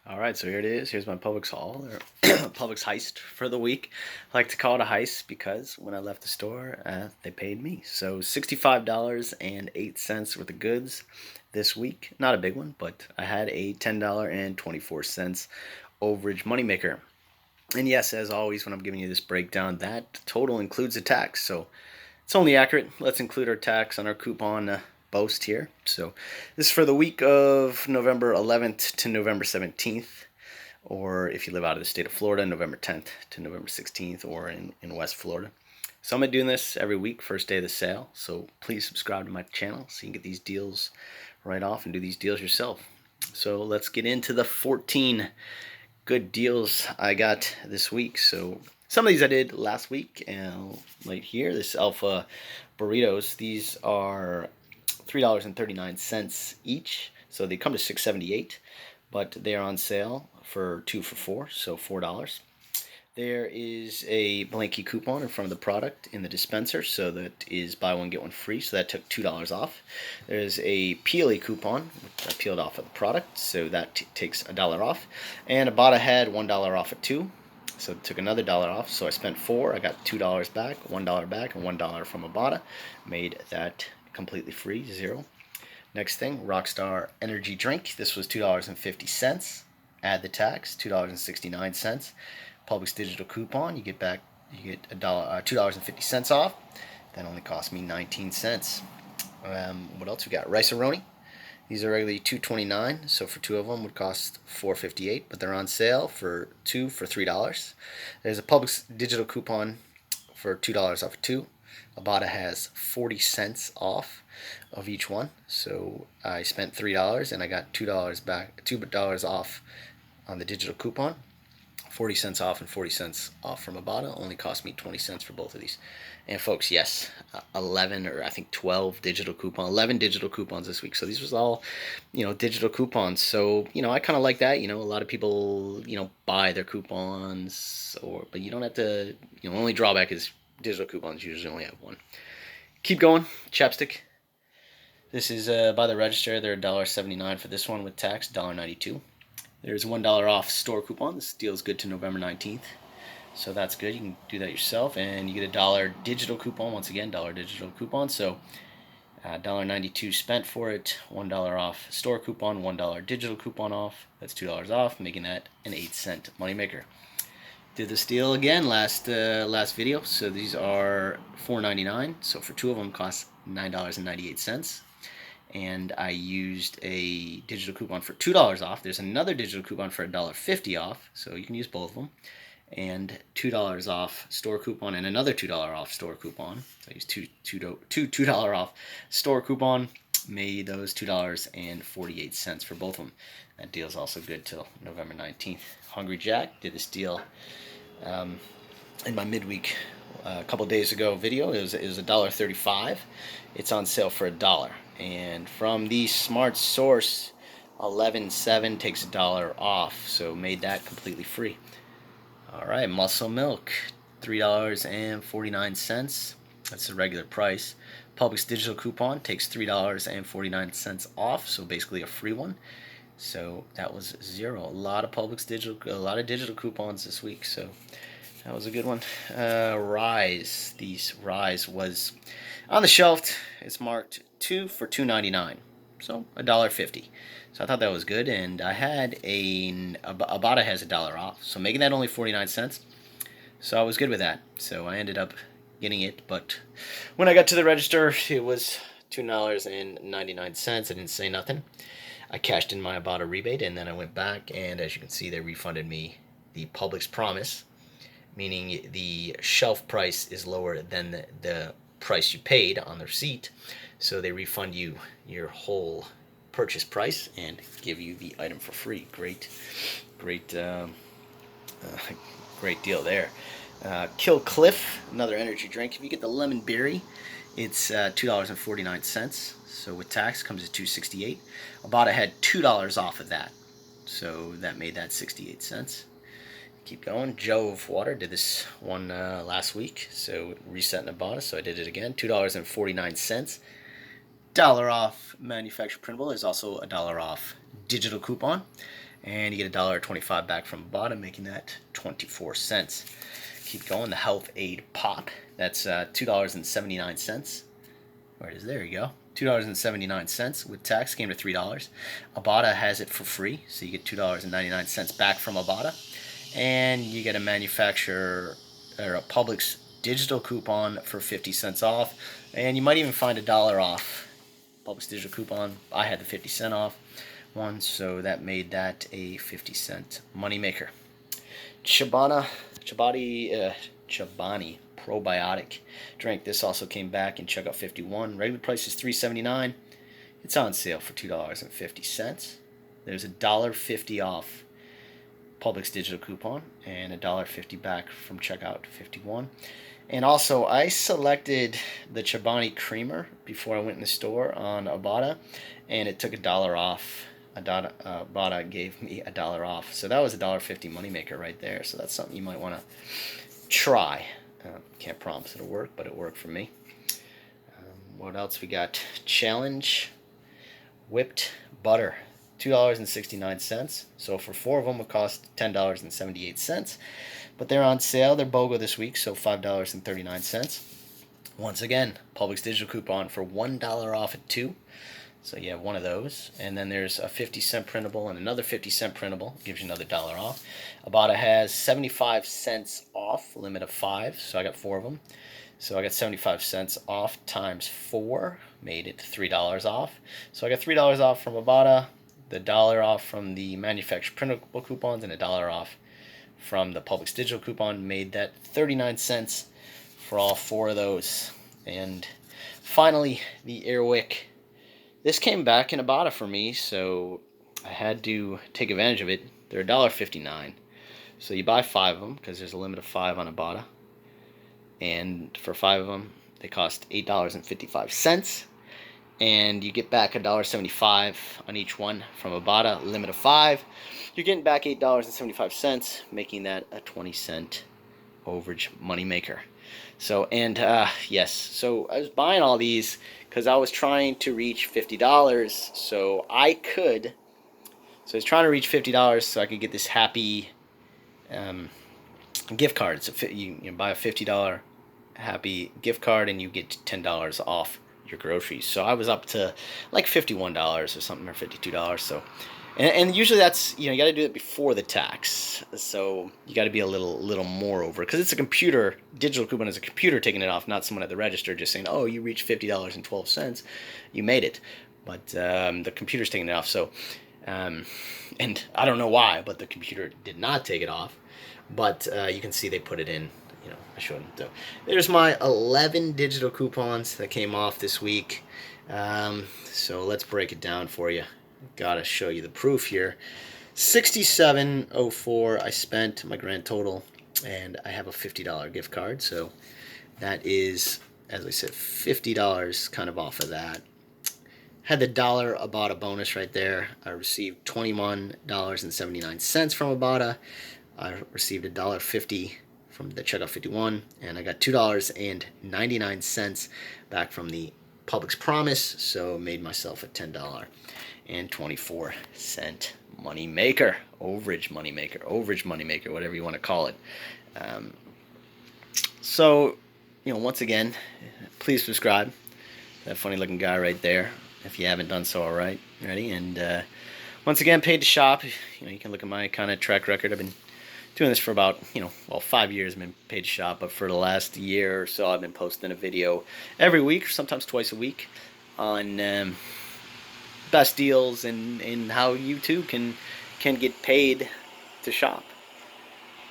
Alright, so here it is. Here's my Publix haul, or Publix heist for the week. I like to call it a heist because when I left the store, they paid me. So $65.08 worth of goods this week. Not a big one, but I had a $10.24 overage moneymaker. And yes, as always, when I'm giving you this breakdown, that total includes the tax. So it's only accurate. Let's include our tax on our coupon boast here. So this is for the week of November 11th to November 17th, or if you live out of the state of Florida, November 10th to November 16th, or in West Florida. So I'm going to do this every week, first day of the sale. So please subscribe to my channel so you can get these deals right off and do these deals yourself. So let's get into the 14 good deals I got this week. So some of these I did last week, and right here, this Alpha Burritos, these are $3.39 each, so they come to $6.78, but they are on sale for 2 for $4, so $4. There is a blankie coupon in front of the product in the dispenser, so that is buy one get one free, so that took $2 off. There's a peelie coupon, which I peeled off of the product, so that takes $1 off. And Ibotta had $1 off at 2, so it took another $1 off. So I spent $4, I got $2 back, $1 back, and $1 from Ibotta. Made that completely free, $0. Next thing, Rockstar Energy drink. This was $2.50. Add the tax, $2.69. Publix digital coupon, you get $2.50 off. That only cost me 19 cents. What else we got? Rice Roni. These are regularly $2.29, so for 2 of them would cost $4.58, but they're on sale for 2 for $3. There's a Publix digital coupon for $2 off of 2. Ibotta has 40 cents off of each one, so I spent $3 and I got $2 back, $2 off on the digital coupon. 40 cents off and 40 cents off from Ibotta. Only cost me 20 cents for both of these. And folks, yes, 11 or I think 12 digital coupons, 11 digital coupons this week. So these was all, digital coupons. So, I kind of like that. A lot of people, buy their coupons, but you don't have to, only drawback is digital coupons usually only have one. Keep going. Chapstick. This is by the register. They're $1.79 for this one with tax, $1.92. There's $1 off store coupon. This deal is good to November 19th. So that's good. You can do that yourself. And you get a $1 digital coupon. Once again, $1 digital coupon. So $1.92 spent for it. $1 off store coupon. $1 digital coupon off. That's $2 off, making that an 8-cent moneymaker. Did this deal again last video. So these are $4.99. So for 2 of them, cost $9.98. And I used a digital coupon for $2 off. There's another digital coupon for $1.50 off, so you can use both of them. And $2 off store coupon and another $2 off store coupon. So I used two $2 off store coupon. Made those $2.48 for both of them. That deal is also good till November 19th. Hungry Jack did this deal in my midweek a couple days ago video. It was $1.35. It's on sale for $1. And from the Smart Source, 11.7 takes $1 off, so made that completely free. All right, Muscle Milk, $3.49. That's the regular price. Publix digital coupon takes $3.49 off, so basically a free one. So that was $0. A lot of digital coupons this week, so that was a good one. Rise. Rise was on the shelf. It's marked 2 for $2.99, so $1.50. So I thought that was good, and I had Ibotta has $1 off, so making that only 49 cents. So I was good with that. So I ended up getting it, but when I got to the register, it was $2.99. I didn't say nothing. I cashed in my Ibotta rebate, and then I went back, and as you can see, they refunded me the Publix promise, meaning the shelf price is lower than the price you paid on the receipt, so they refund you your whole purchase price and give you the item for free. Great deal there. Kill Cliff, another energy drink. If you get the lemon berry, it's $2.49. So with tax comes at $2.68. Ibotta had $2 off of that, so that made that 68 cents. Keep going. Jove water, did this one last week, so reset in Ibotta, so I did it again. $2.49. $1 off manufacturer printable. There's also $1 off digital coupon. and you get $1.25 back from Ibotta, making that 24 cents. Keep going. The Health Aid Pop, that's $2.79. Where it is? There you go. $2.79 with tax came to $3. Ibotta has it for free, so you get $2.99 back from Ibotta, and you get a manufacturer or a Publix digital coupon for 50 cents off, and you might even find $1 off. Publix digital coupon. I had the 50 cent off one, so that made that a 50-cent moneymaker. Chobani probiotic drink. This also came back in checkout 51. Regular price is $3.79. It's on sale for $2.50. There's $1.50 off Publix digital coupon and $1.50 back from checkout 51. And also, I selected the Chobani creamer before I went in the store on Ibotta, and it took $1 off. Ibotta gave me $1 off, so that was $1.50 moneymaker right there. So that's something you might want to try. Can't promise it'll work, but it worked for me. What else we got? Challenge whipped butter, $2.69. So for 4 of them, it would cost $10.78. But they're on sale. They're BOGO this week, so $5.39. Once again, Publix digital coupon for $1 off at 2. So you have one of those. And then there's a 50-cent printable and another 50-cent printable. Gives you another $1 off. Ibotta has 75 cents off, limit of 5. So I got 4 of them. So I got 75 cents off times 4. Made it $3 off. So I got $3 off from Ibotta, the $1 off from the manufacturer printable coupons, and $1 off from the Publix digital coupon. Made that 39 cents for all 4 of those. And finally, the Airwick. This came back in Ibotta for me, so I had to take advantage of it. They're $1.59. So you buy 5 of them, because there's a limit of 5 on Ibotta. And for 5 of them, they cost $8.55. And you get back $1.75 on each one from Ibotta, limit of 5. You're getting back $8.75, making that a 20-cent overage moneymaker. So, and yes, so I was buying all these because I was trying to reach $50, so I was trying to reach $50 so I could get this happy gift card. So you buy a $50 happy gift card and you get $10 off your groceries. So I was up to like $51 or something, or $52. So, and usually that's, you got to do it before the tax. So you got to be a little more over, because it's a computer. Digital coupon is a computer taking it off, not someone at the register just saying, "Oh, you reached $50.12, you made it." But the computer's taking it off. So, and I don't know why, but the computer did not take it off. But you can see they put it in. I showed them. So there's my 11 digital coupons that came off this week. So let's break it down for you. Gotta show you the proof here. $67.04 I spent, my grand total, and I have a $50 gift card. So that is, as I said, $50 kind of off of that. Had the $1 Ibotta bonus right there. I received $21.79 from Ibotta. I received $1.50 from the checkout 51, and I got $2.99 back from the Publix Promise, so made myself a $10.24 money maker, overage money maker, whatever you want to call it. So, once again, please subscribe. That funny looking guy right there, if you haven't done so already. And once again, paid to shop. You can look at my kind of track record. I've been doing this for about, 5 years. I've been paid to shop, but for the last year or so, I've been posting a video every week, sometimes twice a week, on best deals and how you too can get paid to shop.